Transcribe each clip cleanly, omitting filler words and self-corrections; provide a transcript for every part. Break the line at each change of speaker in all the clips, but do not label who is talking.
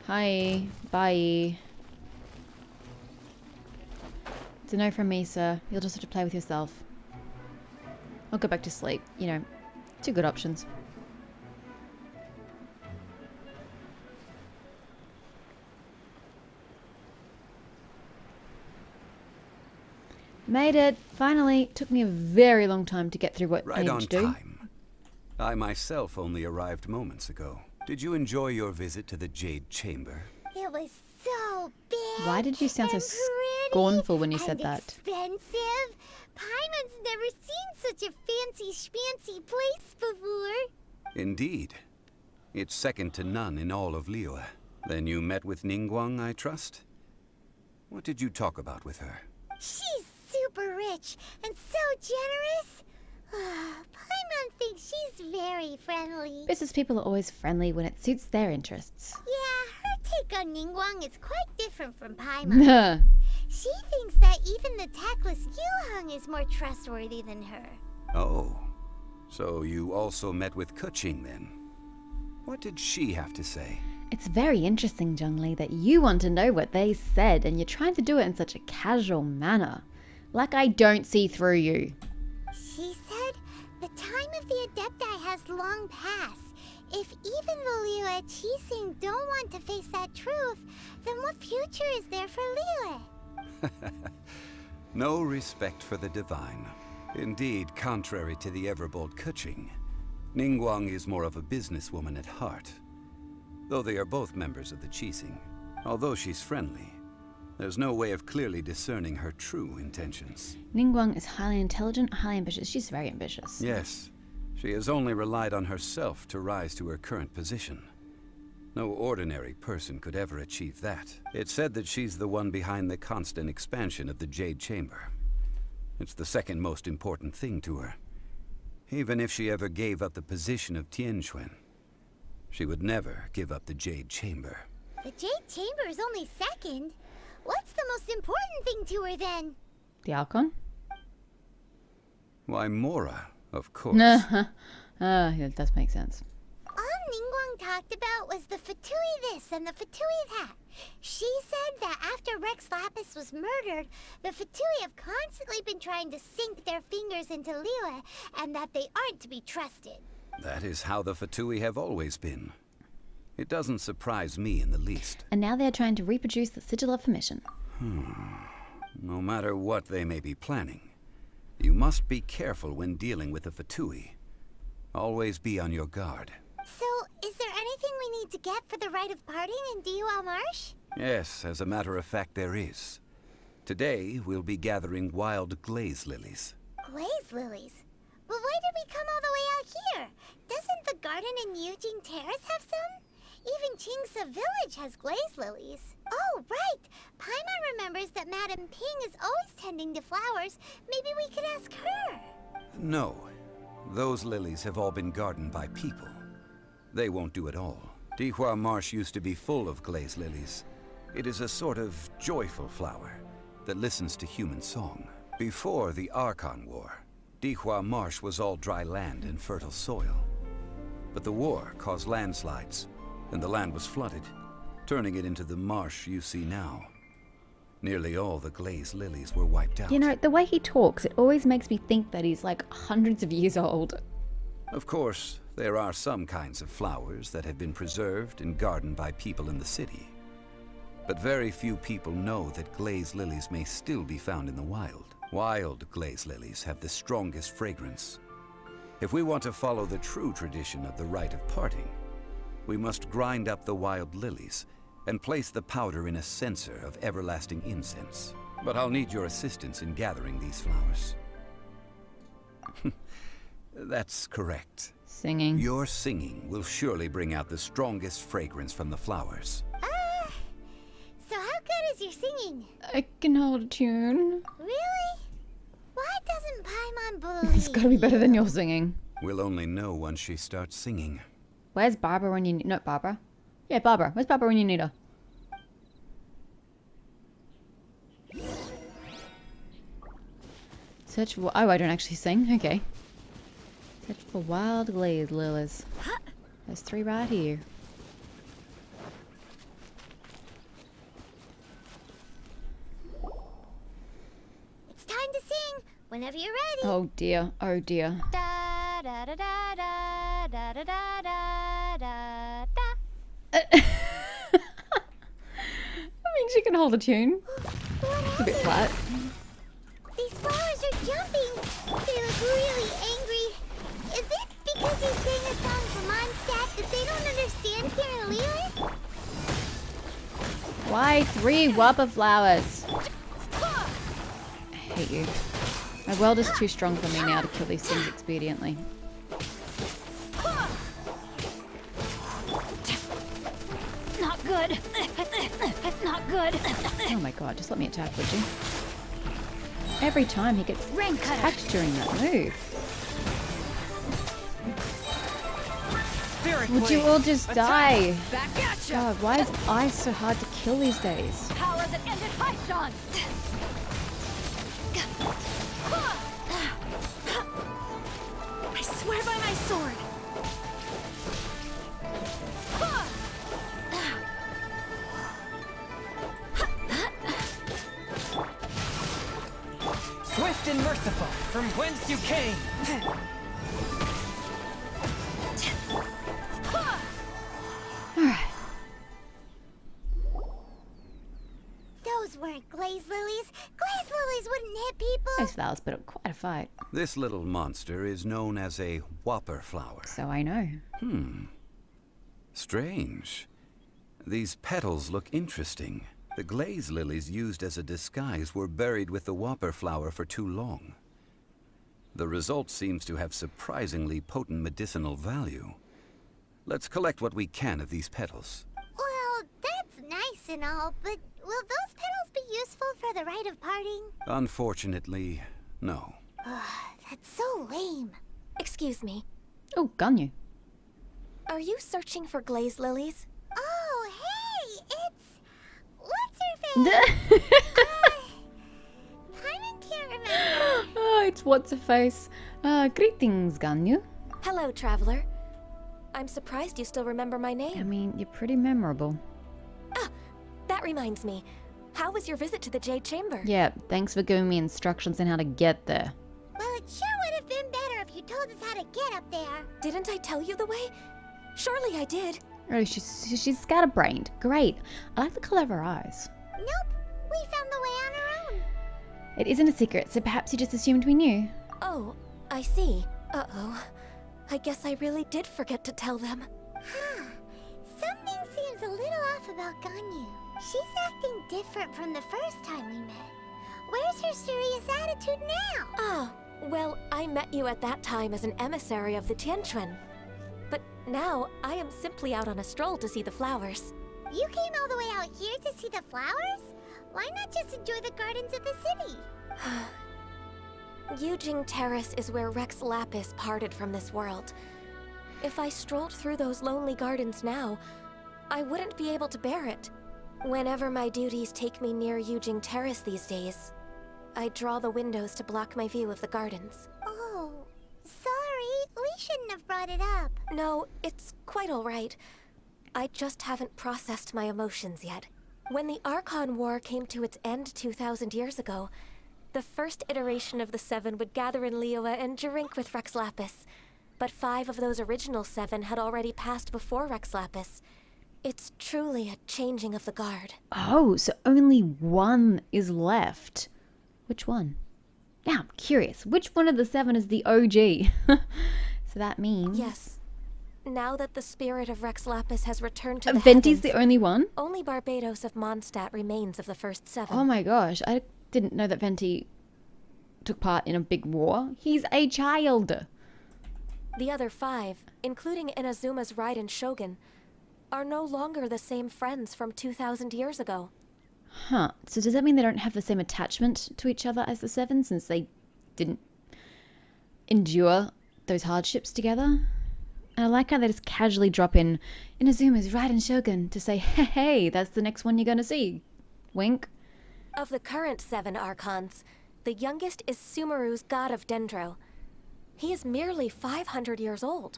Hi. Bye. It's a no from me, sir. You'll just have to play with yourself. I'll go back to sleep. You know, two good options. Made it. Finally. Took me a very long time to get through what I needed to do.
Right on time. I myself only arrived moments ago. Did you enjoy your visit to the Jade Chamber?
It was so big.
Why did you sound so
and
scornful when you said
and
that?
Expensive. Paimon's never seen such a fancy schmancy place before.
Indeed. It's second to none in all of Liyue. Then you met with Ningguang, I trust? What did you talk about with her?
She's super rich and so generous. Paimon thinks she's very friendly.
Business people are always friendly when it suits their interests.
Yeah, her take on Ningguang is quite different from Paimon. She thinks that even the tactless Yuheng is more trustworthy than her.
Oh. So you also met with Keqing then? What did she have to say?
It's very interesting, Zhongli, that you want to know what they said and you're trying to do it in such a casual manner. Like I don't see through you.
She said the time of the Adepti has long passed. If even the Liyue Qixing don't want to face that truth, then what future is there for Liyue?
No respect for the divine. Indeed, contrary to the ever-bold Keqing, Ningguang is more of a businesswoman at heart. Though they are both members of the Qixing, although she's friendly, there's no way of clearly discerning her true intentions.
Ningguang is highly intelligent, highly ambitious. She's very ambitious.
Yes, she has only relied on herself to rise to her current position. No ordinary person could ever achieve that. It's said that she's the one behind the constant expansion of the Jade Chamber. It's the second most important thing to her. Even if she ever gave up the position of Tianquan, she would never give up the Jade Chamber.
The Jade Chamber is only second. What's the most important thing to her then?
The Archon?
Why, Mora, of course.
Yeah, it does make sense.
All Ningguang talked about was the Fatui this and the Fatui that. She said that after Rex Lapis was murdered, the Fatui have constantly been trying to sink their fingers into Liyue, and that they aren't to be trusted.
That is how the Fatui have always been. It doesn't surprise me in the least.
And now they're trying to reproduce the Sigil of Permission.
No matter what they may be planning, you must be careful when dealing with the Fatui. Always be on your guard.
So, is there anything we need to get for the rite of parting in Dihua Marsh?
Yes, as a matter of fact, there is. Today, we'll be gathering wild glaze lilies.
Glaze lilies? But why did we come all the way out here? Doesn't the garden in Yujing Terrace have some? Even Qingse Village has glaze lilies. Oh, right! Paimon remembers that Madame Ping is always tending to flowers. Maybe we could ask her.
No. Those lilies have all been gardened by people. They won't do it all. Dihua Marsh used to be full of glaze lilies. It is a sort of joyful flower that listens to human song. Before the Archon War, Dihua Marsh was all dry land and fertile soil. But the war caused landslides, and the land was flooded, turning it into the marsh you see now. Nearly all the glaze lilies were wiped out.
You know, the way he talks, it always makes me think that he's like hundreds of years old.
Of course, there are some kinds of flowers that have been preserved and gardened by people in the city. But very few people know that glaze lilies may still be found in the wild. Wild glaze lilies have the strongest fragrance. If we want to follow the true tradition of the rite of parting, we must grind up the wild lilies and place the powder in a censer of everlasting incense. But I'll need your assistance in gathering these flowers. That's correct.
Singing.
Your singing will surely bring out the strongest fragrance from the flowers.
So how good is your singing?
I can hold a tune.
Really? Why doesn't Paimon believe
It's gotta be better than your singing.
We'll only know once she starts singing.
Where's Barbara when you need... Not Barbara. Yeah, Barbara. Where's Barbara when you need her? Search for... Oh, I don't actually sing. Okay. Search for wild glaze lilies. There's 3 right here.
Whenever you're ready.
Oh dear, oh dear.
Da da da da da da da da da da da.
I mean, she can hold a tune. It's a bit flat.
These flowers are jumping. They look really angry. Is it because you sang a song for Mondstadt that they don't understand here in Liyue?
Why 3 whopper flowers? I hate you. My world is too strong for me now to kill these things expediently.
Not good. Not good.
Oh my god, just let me attack, would you? Every time he gets attacked during that move. Would you all just die?
Back at ya.
God, why is ice so hard to kill these days?
Power that ended Haishan. I swear by my sword.
Swift and merciful, from whence you came.
Alright.
Those weren't glaze lilies. Glaze lilies wouldn't hit people.
Those flowers put up quite a fight.
This little monster is known as a whopper flower.
So I know.
Strange. These petals look interesting. The glaze lilies used as a disguise were buried with the whopper flower for too long. The result seems to have surprisingly potent medicinal value. Let's collect what we can of these petals.
Well, that's nice and all, but will those petals be useful for the rite of parting?
Unfortunately, no.
That's so lame.
Excuse me.
Oh, Ganyu.
Are you searching for glaze lilies?
Oh, hey, it's... What's her face? Paimon can't remember.
Oh, it's what's her face. Greetings, Ganyu.
Hello, traveler. I'm surprised you still remember my
I
name.
mean, you're pretty memorable.
That reminds me. How was your visit to the Jade Chamber?
Yeah, thanks for giving me instructions on how to get there.
Well, it sure would have been better if you told us how to get up there.
Didn't I tell you the way? Surely I did.
Oh, she's scatterbrained. Great. I like the color of her eyes.
Nope, we found the way on our own.
It isn't a secret, so perhaps you just assumed we knew.
Oh, I see. Uh-oh. I guess I really did forget to tell them.
Something seems a little off about Ganyu. She's acting different from the first time we met. Where's her serious attitude now?
Ah, well, I met you at that time as an emissary of the Tianquan. But now, I am simply out on a stroll to see the flowers.
You came all the way out here to see the flowers? Why not just enjoy the gardens of the city?
Yujing Terrace is where Rex Lapis parted from this world. If I strolled through those lonely gardens now, I wouldn't be able to bear it. Whenever my duties take me near Yujing Terrace these days, I draw the windows to block my view of the gardens.
Oh, sorry. We shouldn't have brought it up.
No, it's quite all right. I just haven't processed my emotions yet. When the Archon War came to its end 2,000 years ago, the first iteration of the Seven would gather in Liyue and drink with Rex Lapis. But 5 of those original 7 had already passed before Rex Lapis. It's truly a changing of the guard.
Oh, so only one is left. Which one? Now I'm curious. Which one of the 7 is the OG? So that means...
Yes. Now that the spirit of Rex Lapis has returned to the
Venti's
heavens,
the only one?
only Barbados of Mondstadt remains of the first 7.
Oh my gosh, I didn't know that Venti took part in a big war. He's a child.
The other 5, including Inazuma's Raiden Shogun, are no longer the same friends from 2,000 years ago.
Huh. So does that mean they don't have the same attachment to each other as the 7 since they didn't endure those hardships together? And I like how they just casually drop in Inazuma's Raiden Shogun to say, hey, that's the next one you're going to see. Wink.
Of the current 7 Archons, the youngest is Sumeru's god of Dendro. He is merely 500 years old,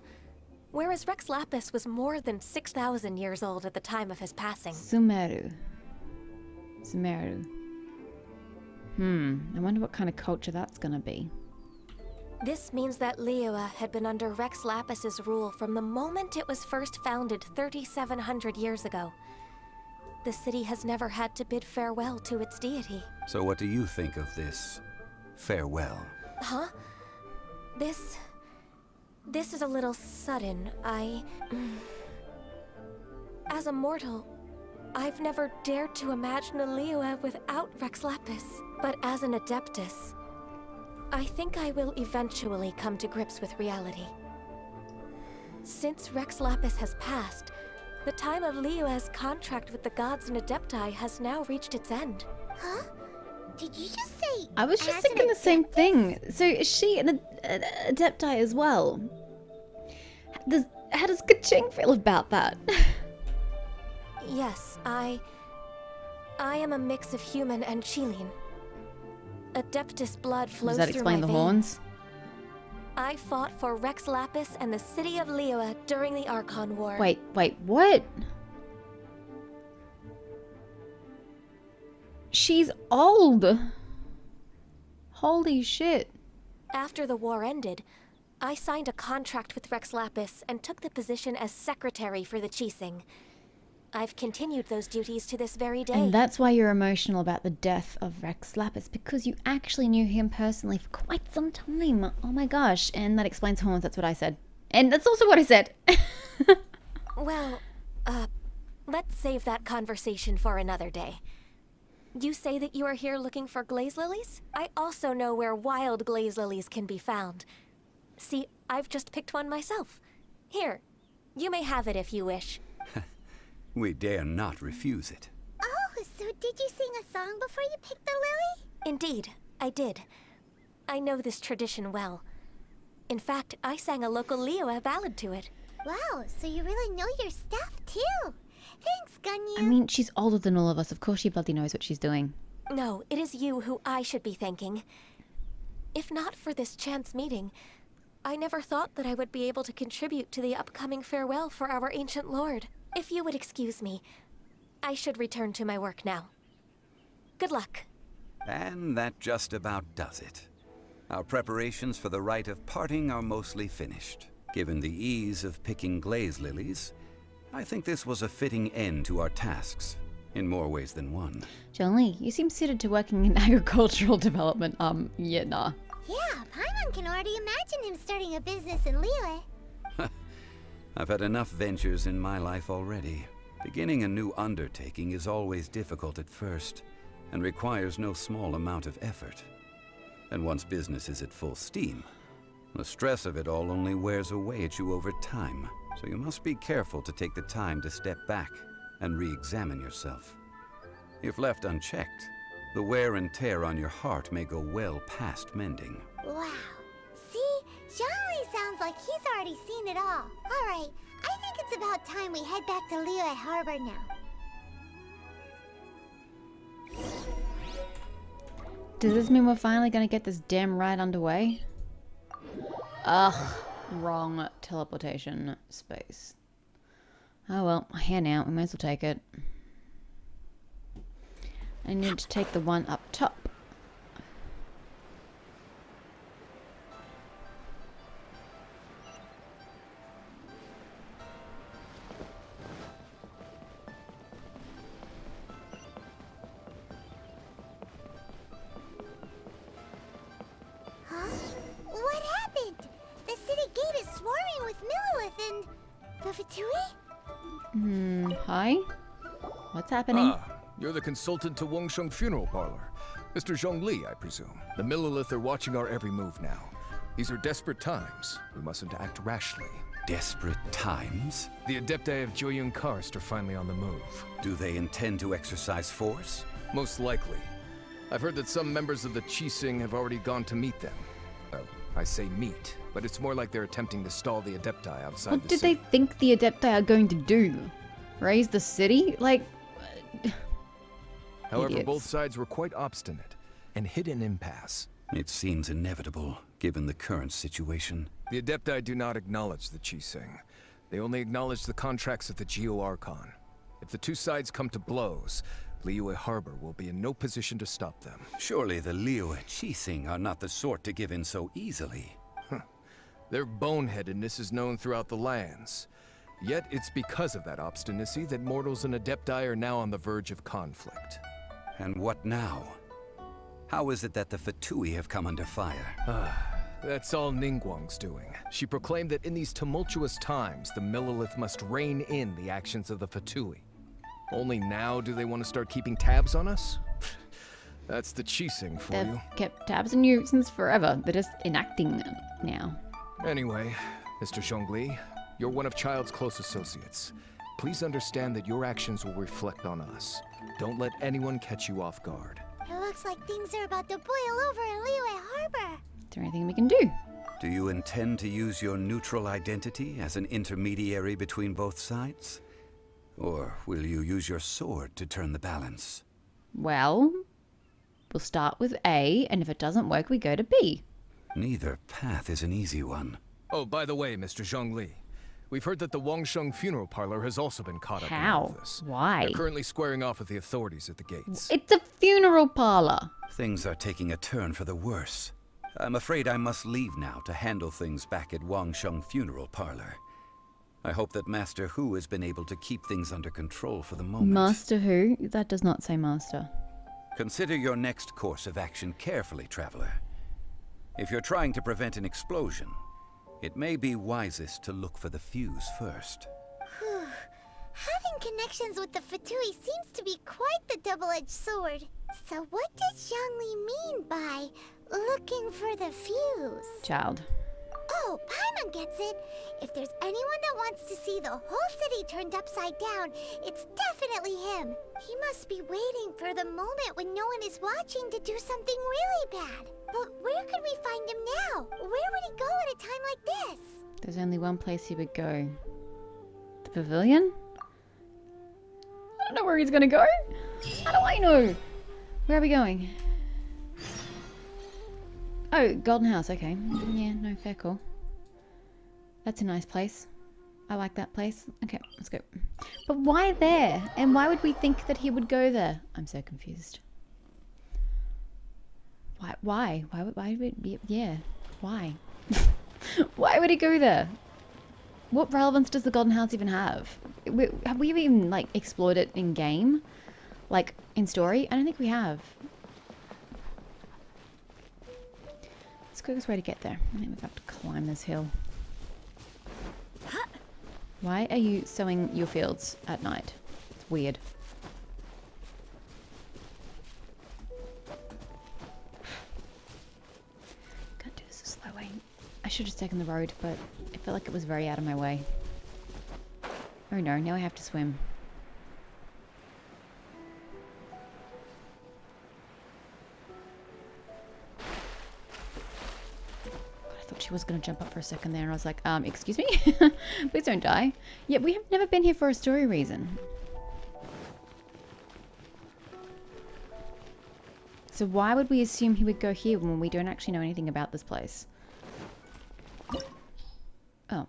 whereas Rex Lapis was more than 6,000 years old at the time of his passing.
Sumeru. I wonder what kind of culture that's gonna be.
This means that Liyue had been under Rex Lapis's rule from the moment it was first founded 3,700 years ago. The city has never had to bid farewell to its deity.
So what do you think of this farewell?
Huh? This is a little sudden. As a mortal, I've never dared to imagine a Liyue without Rex Lapis. But as an Adeptus, I think I will eventually come to grips with reality. Since Rex Lapis has passed, the time of Liyue's contract with the gods and Adepti has now reached its end.
Huh? Did you just say?
I was just
as
thinking
an
the same
Adeptus?
thing. So is she an Adepti as well? How does Kaching feel about that?
Yes, I am a mix of human and Qilin. Adeptus blood flows
Does that
through my
explain the
veins.
horns?
I fought for Rex Lapis and the city of Liyue during the Archon War.
Wait, what? She's old. Holy shit.
After the war ended, I signed a contract with Rex Lapis and took the position as secretary for the Qixing. I've continued those duties to this very day.
And that's why you're emotional about the death of Rex Lapis, because you actually knew him personally for quite some time. Oh my gosh. And that explains horns, that's what I said. And that's also what I said.
Well, let's save that conversation for another day. You say that you are here looking for glaze lilies? I also know where wild glaze lilies can be found. See, I've just picked one myself. Here, you may have it if you wish.
We dare not refuse it.
Oh, so did you sing a song before you picked the lily?
Indeed, I did. I know this tradition well. In fact, I sang a local Liyue ballad to it.
Wow, so you really know your stuff too. Thanks, Gunyu.
I mean, she's older than all of us. Of course she bloody knows what she's doing.
No, it is you who I should be thanking. If not for this chance meeting, I never thought that I would be able to contribute to the upcoming farewell for our ancient lord. If you would excuse me, I should return to my work now. Good luck.
And that just about does it. Our preparations for the rite of parting are mostly finished. Given the ease of picking glaze lilies, I think this was a fitting end to our tasks, in more ways than one.
Zhongli, you seem suited to working in agricultural development. Yeah, nah.
Yeah, Paimon can already imagine him starting a business in Liyue.
I've had enough ventures in my life already. Beginning a new undertaking is always difficult at first, and requires no small amount of effort. And once business is at full steam, the stress of it all only wears away at you over time, so you must be careful to take the time to step back and re-examine yourself. If left unchecked, the wear and tear on your heart may go well past mending.
Wow. See? Zhongli sounds like he's already seen it all. Alright, I think it's about time we head back to Liyue Harbor now.
Does this mean we're finally gonna get this damn ride underway? Ugh, wrong teleportation space. Oh well, here now, we may as well take it. I need to take the one up top.
Huh? What happened? The city gate is swarming with Millilith and... the Fatui?
Hi? What's happening?
Ah, you're the consultant to Wengsheng Funeral Parlor. Mr. Zhongli, I presume. The Millilith are watching our every move now. These are desperate times. We mustn't act rashly.
Desperate times?
The Adepti of Joyun Karst are finally on the move.
Do they intend to exercise force?
Most likely. I've heard that some members of the Qixing have already gone to meet them. I say meet, but it's more like they're attempting to stall the Adepti outside
What
the
did
city.
they think the Adepti are going to do? Raise the city? Like...
However,
idiots.
both sides were quite obstinate and hit an impasse.
It seems inevitable, given the current situation.
The Adepti do not acknowledge the Qixing. They only acknowledge the contracts of the Geo Archon. If the two sides come to blows, Liyue Harbor will be in no position to stop them.
Surely the Liyue Qixing are not the sort to give in so easily.
Their boneheadedness is known throughout the lands. Yet it's because of that obstinacy that mortals and Adepti are now on the verge of conflict.
And what now? How is it that the Fatui have come under fire?
That's all Ningguang's doing. She proclaimed that in these tumultuous times, the Millelith must rein in the actions of the Fatui. Only now do they want to start keeping tabs on us? That's the Qixing for
They've
you.
kept tabs on you since forever. They're just enacting them now.
Anyway, Mr. Zhongli, you're one of Child's close associates. Please understand that your actions will reflect on us. Don't let anyone catch you off guard.
It looks like things are about to boil over in Liyue Harbor.
Is there anything we can do?
Do you intend to use your neutral identity as an intermediary between both sides? Or will you use your sword to turn the balance?
Well, we'll start with A, and if it doesn't work, we go to B.
Neither path is an easy one.
Oh, by the way, Mr. Zhongli, we've heard that the Wangsheng funeral parlor has also been caught up in all
How?
this.
Why?
They're currently squaring off with the authorities at the gates.
It's a funeral parlor.
Things are taking a turn for the worse. I'm afraid I must leave now to handle things back at Wangsheng Funeral Parlor. I hope that Master Hu has been able to keep things under control for the moment.
Master who? That does not say master.
Consider your next course of action carefully, Traveler. If you're trying to prevent an explosion, it may be wisest to look for the fuse first.
Having connections with the Fatui seems to be quite the double-edged sword. So what does Zhongli mean by looking for the fuse?
Child.
Oh, Paimon gets it. If there's anyone that wants to see the whole city turned upside down, it's definitely him. He must be waiting for the moment when no one is watching to do something really bad. But where could we find him now? Where would he go at a time like this?
There's only one place he would go. The pavilion? I don't know where he's gonna go. How do I know? Where are we going? Oh, Golden House, okay. Yeah, no, fair call. That's a nice place. I like that place. Okay, let's go. But why there? And why would we think that he would go there? I'm so confused. Why? Why would, yeah, why? Why would he go there? What relevance does the Golden House even have? Have we even, like, explored it in game? Like, in story? I don't think we have. It's the quickest way to get there. I think we have to climb this hill. Why are you sowing your fields at night? It's weird. Can't do this a slow way. I should have taken the road, but I felt like it was very out of my way. Oh no, now I have to swim. She was going to jump up for a second there, and I was like, excuse me? Please don't die. Yeah, we have never been here for a story reason. So why would we assume he would go here when we don't actually know anything about this place? Oh.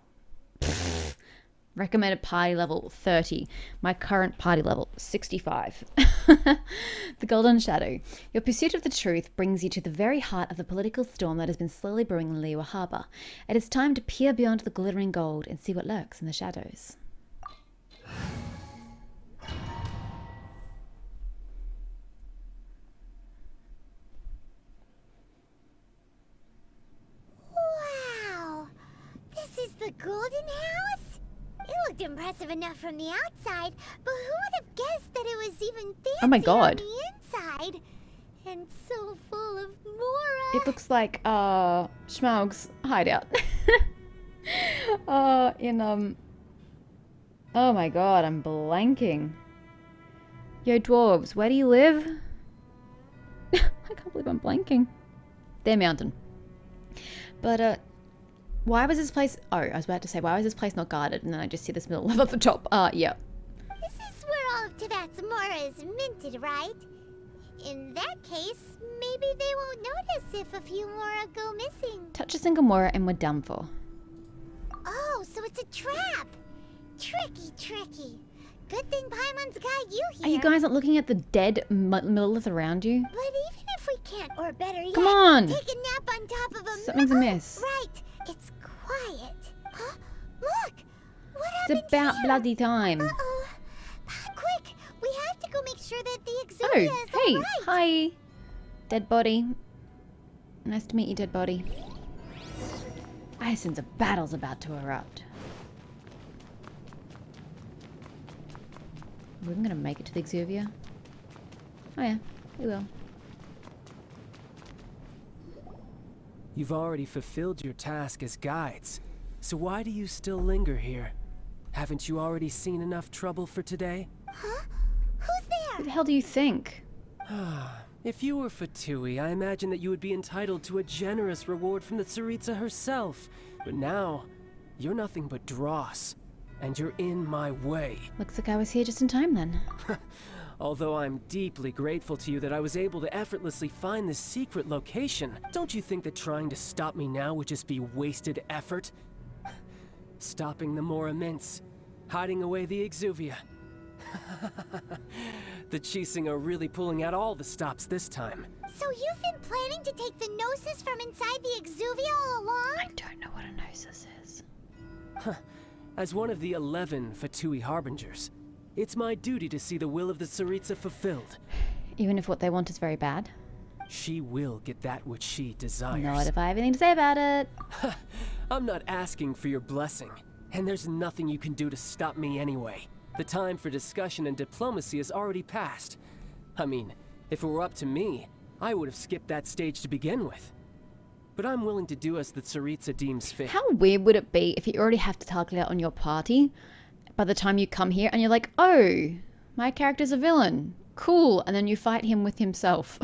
Recommended party level 30. My current party level 65. The Golden Shadow. Your pursuit of the truth brings you to the very heart of the political storm that has been slowly brewing in Liyue Harbor. It is time to peer beyond the glittering gold and see what lurks in the shadows.
Wow! This is the Golden House? It looked impressive enough from the outside, but who would have guessed that it was even fancier
Oh my God.
on the inside? And so full of Mora.
It looks like Schmaug's hideout. Oh my god, I'm blanking. Yo dwarves, where do you live? I can't believe I'm blanking. Their mountain. But why was this place, oh, I was about to say, why was this place not guarded? And then I just see this middle level at the top. Yeah.
This is where all of Tibet's Mora is minted, right? In that case, maybe they won't notice if a few Mora go missing.
Touch a single Mora and we're done for.
Oh, so it's a trap. Tricky, tricky. Good thing Paimon's got you here.
Are you guys not looking at the dead Lilith around you?
But even if we can't, or better yet,
Come on!
take a nap on top of a...
Something's amiss.
Right. It's quiet. Huh? Look! What
It's
happened
about
here?
bloody time.
Uh-oh. Quick! We have to go make sure that the Exuvia
Oh,
is
hey,
all right.
hi. Dead body. Nice to meet you, dead body. I sense a battle's about to erupt. We're gonna make it to the Exuvia. Oh yeah, we will.
You've already fulfilled your task as guides, so why do you still linger here? Haven't you already seen enough trouble for today?
Huh? Who's
Who
there?
the hell do you think?
If you were Fatui, I imagine that you would be entitled to a generous reward from the Tsaritsa herself. But now, you're nothing but dross, and you're in my way.
Looks like I was here just in time then.
Although I'm deeply grateful to you that I was able to effortlessly find this secret location, don't you think that trying to stop me now would just be wasted effort? Stopping the more immense, hiding away the Exuvia. The Chising are really pulling out all the stops this time.
So you've been planning to take the Gnosis from inside the Exuvia all along?
I don't know what a Gnosis is.
As one of the 11 Fatui Harbingers, it's my duty to see the will of the Tsaritsa fulfilled.
Even if what they want is very bad.
She will get that which she desires.
Not if I have anything to say about it.
I'm not asking for your blessing, and there's nothing you can do to stop me anyway. The time for discussion and diplomacy has already passed. I mean, if it were up to me, I would have skipped that stage to begin with. But I'm willing to do as the Tsaritsa deems fit.
How weird would it be if you already have to calculate on your party by the time you come here and you're like, oh, my character's a villain. Cool. And then you fight him with himself.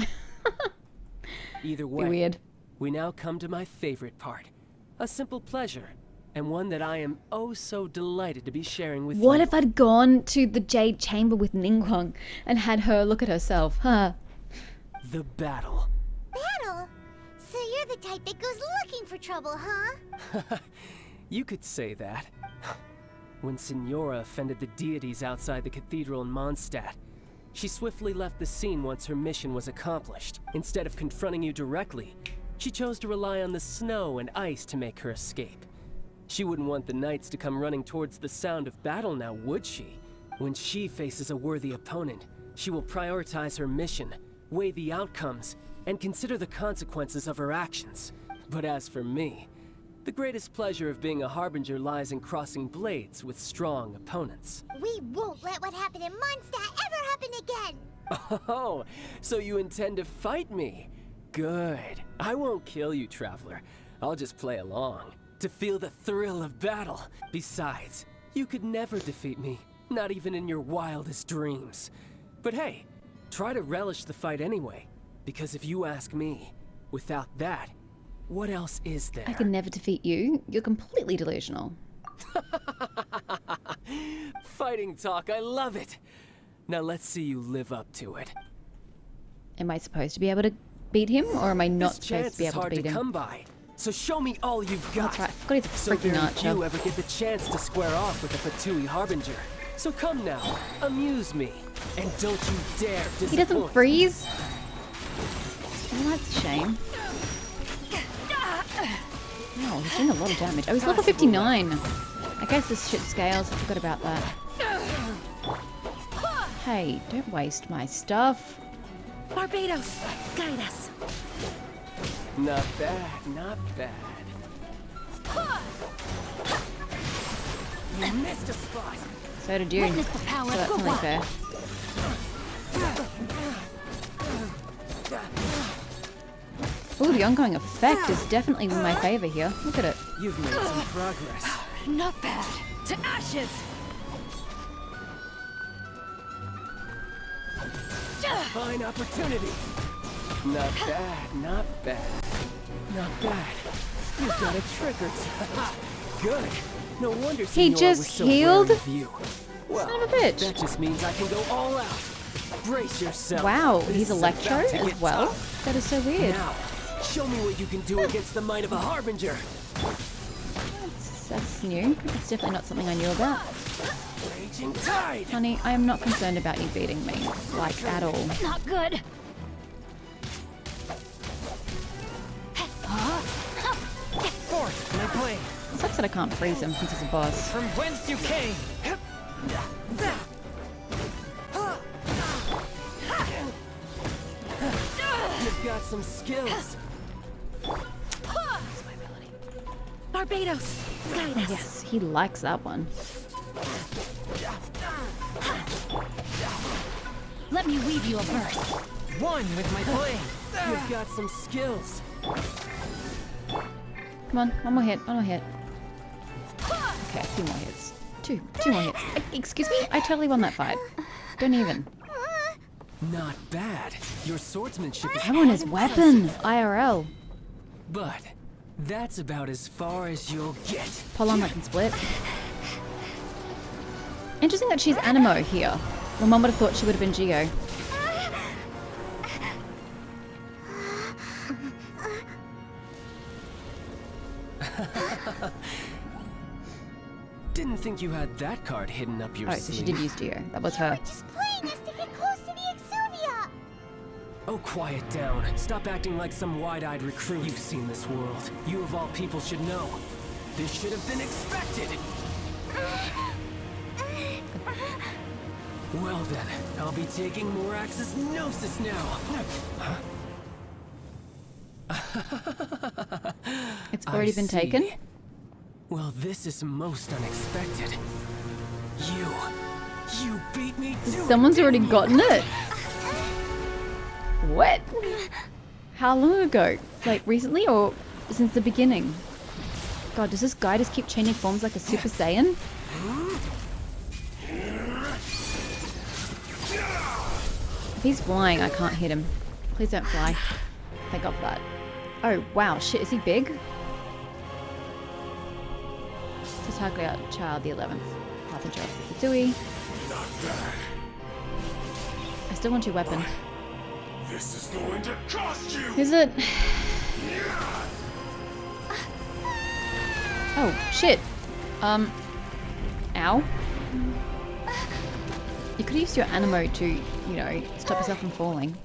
Either
Be
way,
weird.
we now come to my favorite part. A simple pleasure, and one that I am oh so delighted to be sharing with you.
What if I'd gone to the Jade Chamber with Ningguang and had her look at herself? Huh?
The battle.
Battle? So you're the type that goes looking for trouble, huh?
You could say that. When Signora offended the deities outside the cathedral in Mondstadt, she swiftly left the scene once her mission was accomplished. Instead of confronting you directly, she chose to rely on the snow and ice to make her escape. She wouldn't want the knights to come running towards the sound of battle now, would she? When she faces a worthy opponent, she will prioritize her mission, weigh the outcomes, and consider the consequences of her actions. But as for me, the greatest pleasure of being a harbinger lies in crossing blades with strong opponents.
We won't let what happened in Mondstadt ever happen again!
Oh, so you intend to fight me? Good. I won't kill you, Traveler. I'll just play along, to feel the thrill of battle. Besides, you could never defeat me, not even in your wildest dreams. But hey, try to relish the fight anyway, because if you ask me, without that, what else is there?
I can never defeat you. You're completely delusional.
Fighting talk, I love it. Now let's see you live up to it.
Am I supposed to be able to beat him, or am I not
This
supposed
chance
to be
is
able to
hard
beat
to
him?
come by, so show me all you've got.
That's right. I forgot he's a
So
freaking
very
archer.
few ever get the chance to square off with the Fatui Harbinger. So come now, amuse me, and don't you dare disappoint.
He doesn't freeze? Oh, that's a shame. Oh, he's doing a lot of damage. Oh, he's level 59. I guess this shit scales. I forgot about that. Hey, don't waste my stuff.
Barbados, guide us.
Not bad, not bad. You missed a spot.
So did you.
Witness the power
So that's
of
only
Gua.
fair. Ooh, the ongoing effect is definitely in my favor here. Look at it.
You've made some progress.
Not bad. To ashes.
Fine opportunity. Not bad, not bad. Not bad. You've got a trick or two. Good. No wonder
He
Signora
just
was so
healed?
wary of you. Well,
Son of a bitch.
that just means I can go all out. Brace yourself.
Wow,
This
he's
is
Electro
about to
as
get
well?
tough.
That is so weird.
Now, show me what you can do against the might of a harbinger.
That's new. That's definitely not something I knew about.
Raging tide!
Honey, I am not concerned about you beating me. Like, at all.
Not good.
Forth, my blade!
Sucks that I can't freeze him since he's a boss.
From whence you came! You've got some skills.
Barbados, guide us.
Yes, he likes that one.
Let me weave you a verse.
One with my blade. You've got some skills.
Come on, one more hit, one more hit. Okay, a few more hits. Two more hits. Excuse me? I totally won that fight. Don't even.
Not bad. Your swordsmanship is
I want his weapon! IRL.
but that's about as far as you'll get.
Polon that can split. Interesting that she's Animo here. When one would have thought she would have been Geo.
Didn't think you had that card hidden up your
Oh, so
sleeve.
she did use Geo. That was her.
Just playing us to get close to the Exuvia.
Oh, quiet down. Stop acting like some wide-eyed recruit. You've seen this world. You of all people should know. This should have been expected. Well then, I'll be taking Morax's Gnosis now.
It's already been
see.
taken?
Well, this is most unexpected. You beat me to it,
Someone's already
didn't you?
gotten it. What? How long ago? Like recently or since the beginning? God, does this guy just keep changing forms like a Super Saiyan? If he's flying, I can't hit him. Please don't fly. Thank God for that. Oh, wow. Shit, is he big? Just Haglia Child the 11th. Harbinger of the Fatui. I still want your weapon.
This is going to cost you!
Is it? Oh, shit. Ow. You could use your animo to, you know, stop yourself from falling.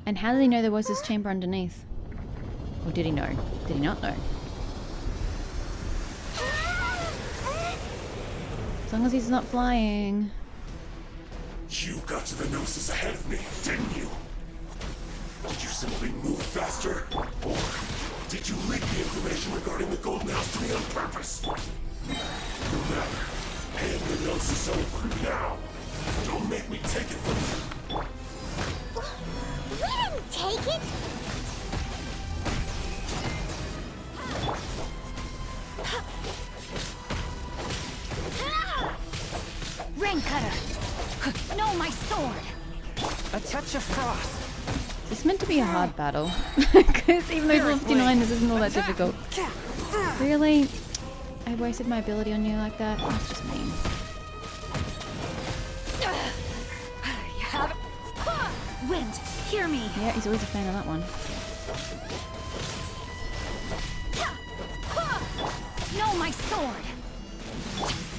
And how did he know there was this chamber underneath? Or did he know? Did he not know? As long as he's not flying.
You got to the Gnosis ahead of me, didn't you? Did you simply move faster? Or did you leak the information regarding the Golden House to me on purpose? No matter. Hand the Gnosis over now. Don't make me take it from you.
We didn't take it.
Rain cutter. No, my sword.
A touch of frost.
It's meant to be a hard battle. Because even though it's level 59, this isn't all that difficult. Really? I wasted my ability on you like that? That's just mean.
You have it. Wind, hear me.
Yeah, he's always a fan of that one.
No, my sword.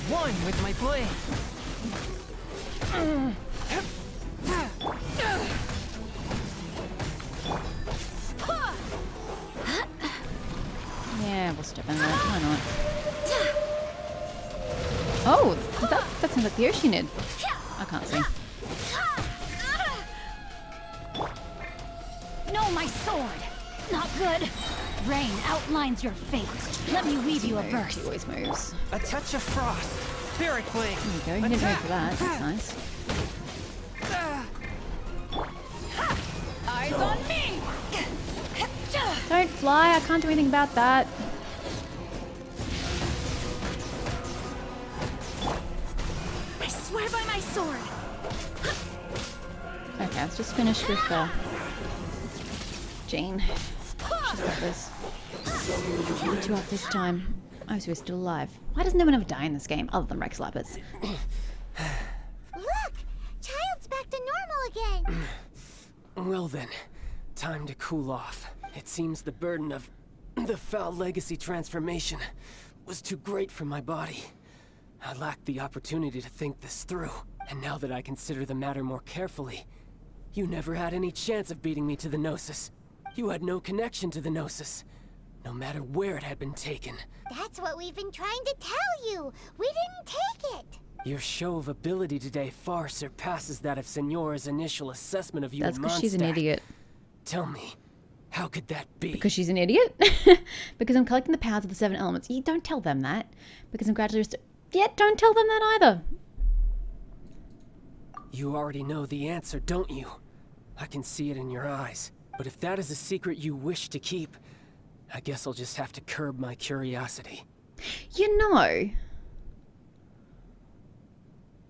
One with my blade.
Yeah, we'll step in there. Why not? Oh, that sounds like the Oceanid. I can't see.
No, my sword. Not good. Rain outlines your fate. Let me weave you a verse.
He always moves.
A touch of frost. Spirit blade.
There you go. He didn't move for that. That's nice.
Eyes on me.
Don't fly. I can't do anything about that.
I swear by my sword.
Okay, let's just finish with Jane. She's got this. Not too off this time. Oh, so we're still alive. Why does no one ever die in this game other than Rex Lappers?
Look! Child's back to normal again.
Well then, time to cool off. It seems the burden of the foul legacy transformation was too great for my body. I lacked the opportunity to think this through. And now that I consider the matter more carefully, you never had any chance of beating me to the Gnosis. You had no connection to the Gnosis, no matter where it had been taken.
That's what we've been trying to tell you. We didn't take it.
Your show of ability today far surpasses that of Senora's initial assessment of you
That's
in
because she's an
Mondstadt.
idiot.
Tell me, how could that be?
Because she's an idiot? Because I'm collecting the powers of the 7 elements. You don't tell them that. Because I'm gradually... Yeah, don't tell them that either.
You already know the answer, don't you? I can see it in your eyes. But if that is a secret you wish to keep, I guess I'll just have to curb my curiosity.
You know...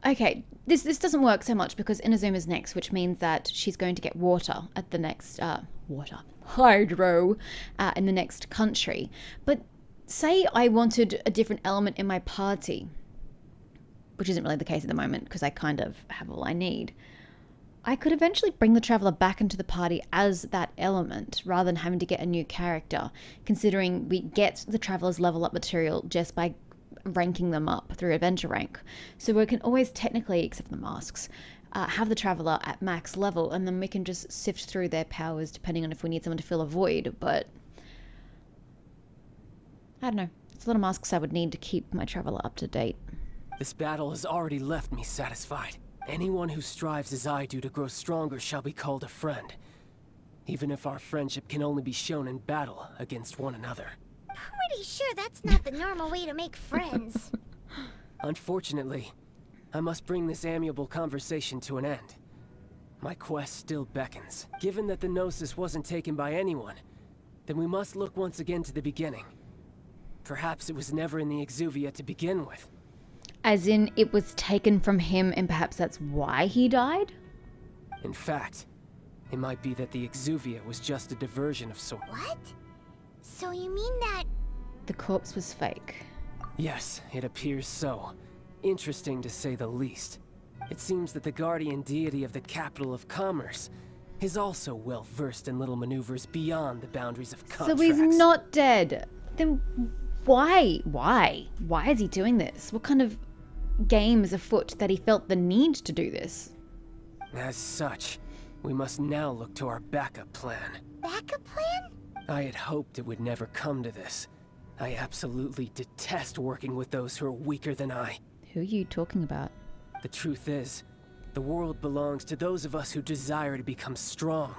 Okay, this doesn't work so much because Inazuma's next, which means that she's going to get water at the next... hydro in the next country. But say I wanted a different element in my party, which isn't really the case at the moment because I kind of have all I need. I could eventually bring the Traveler back into the party as that element rather than having to get a new character, considering we get the Traveler's level up material just by ranking them up through adventure rank. So we can always technically, except for the masks, have the Traveler at max level, and then we can just sift through their powers depending on if we need someone to fill a void. But I don't know. It's a lot of masks I would need to keep my Traveler up to date.
This battle has already left me satisfied. Anyone who strives as I do to grow stronger shall be called a friend, even if our friendship can only be shown in battle against one another.
Pretty sure that's not the normal way to make friends.
Unfortunately, I must bring this amiable conversation to an end. My quest still beckons. Given that the Gnosis wasn't taken by anyone, then we must look once again to the beginning. Perhaps it was never in the Exuvia to begin with.
As in, it was taken from him and perhaps that's why he died?
In fact, it might be that the Exuvia was just a diversion of sorts.
What? So you mean that...
The corpse was fake.
Yes, it appears so. Interesting to say the least. It seems that the guardian deity of the capital of commerce is also well versed in little maneuvers beyond the boundaries of contracts.
So he's not dead. Then why? Why is he doing this? What kind of game is afoot that he felt the need to do this?
As such, we must now look to our backup plan.
Backup plan?
I had hoped it would never come to this. I absolutely detest working with those who are weaker than I.
Who are you talking about?
The truth is, the world belongs to those of us who desire to become strong.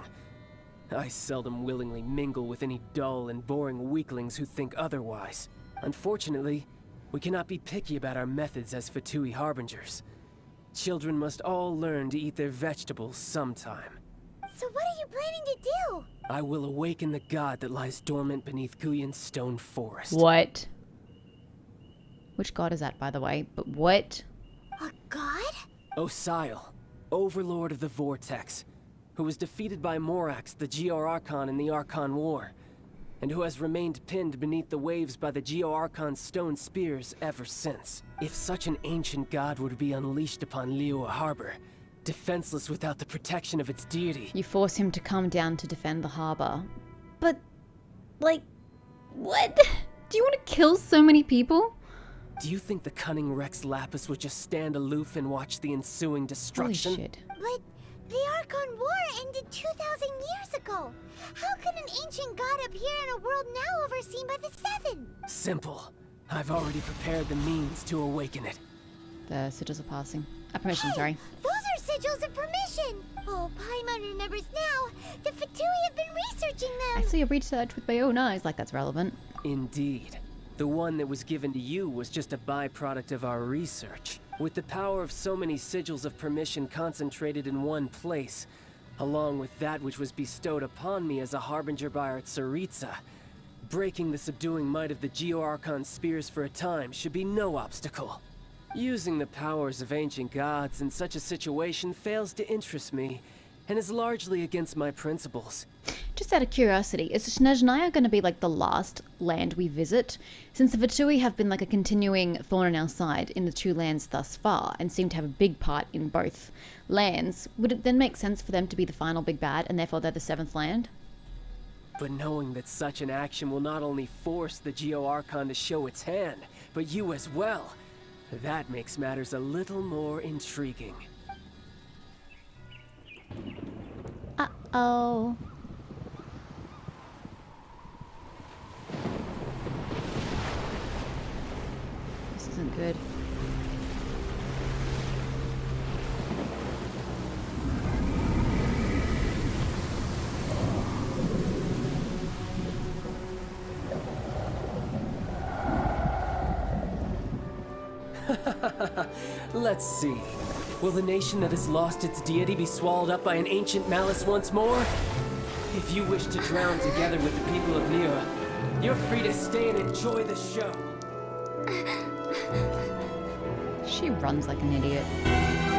I seldom willingly mingle with any dull and boring weaklings who think otherwise. Unfortunately, we cannot be picky about our methods as Fatui Harbingers. Children must all learn to eat their vegetables sometime.
So what are you planning to do?
I will awaken the god that lies dormant beneath Guyan's stone forest.
What? Which god is that, by the way? But what?
A god?
Osile, overlord of the Vortex, who was defeated by Morax, the Geo-Archon in the Archon War, and who has remained pinned beneath the waves by the Geo-Archon's stone spears ever since. If such an ancient god were to be unleashed upon Liyue Harbor, defenseless without the protection of its deity...
You force him to come down to defend the harbor. But, like, what? Do you want to kill so many people?
Do you think the cunning Rex Lapis would just stand aloof and watch the ensuing destruction?
Holy shit.
But the Archon War ended 2,000 years ago. How could an ancient god appear in a world now overseen by the Seven?
Simple. I've already prepared the means to awaken it.
The sigils are passing. Permission, sorry.
Those are sigils of permission. Oh, Paimon remembers now. The Fatui have been researching them.
I saw your research with my own eyes, like that's relevant.
Indeed. The one that was given to you was just a byproduct of our research. With the power of so many sigils of permission concentrated in one place, along with that which was bestowed upon me as a harbinger by our Tsaritsa, breaking the subduing might of the Geo-Archon spears for a time should be no obstacle. Using the powers of ancient gods in such a situation fails to interest me, and is largely against my principles.
Just out of curiosity, is Snezhnaya going to be like the last land we visit? Since the Fatui have been like a continuing thorn in our side in the two lands thus far, and seem to have a big part in both lands, would it then make sense for them to be the final big bad, and therefore they're the seventh land?
But knowing that such an action will not only force the Geo Archon to show its hand, but you as well, that makes matters a little more intriguing.
Uh-oh. This isn't good.
Let's see. Will the nation that has lost its deity be swallowed up by an ancient malice once more? If you wish to drown together with the people of Nira, you're free to stay and enjoy the show.
She runs like an idiot.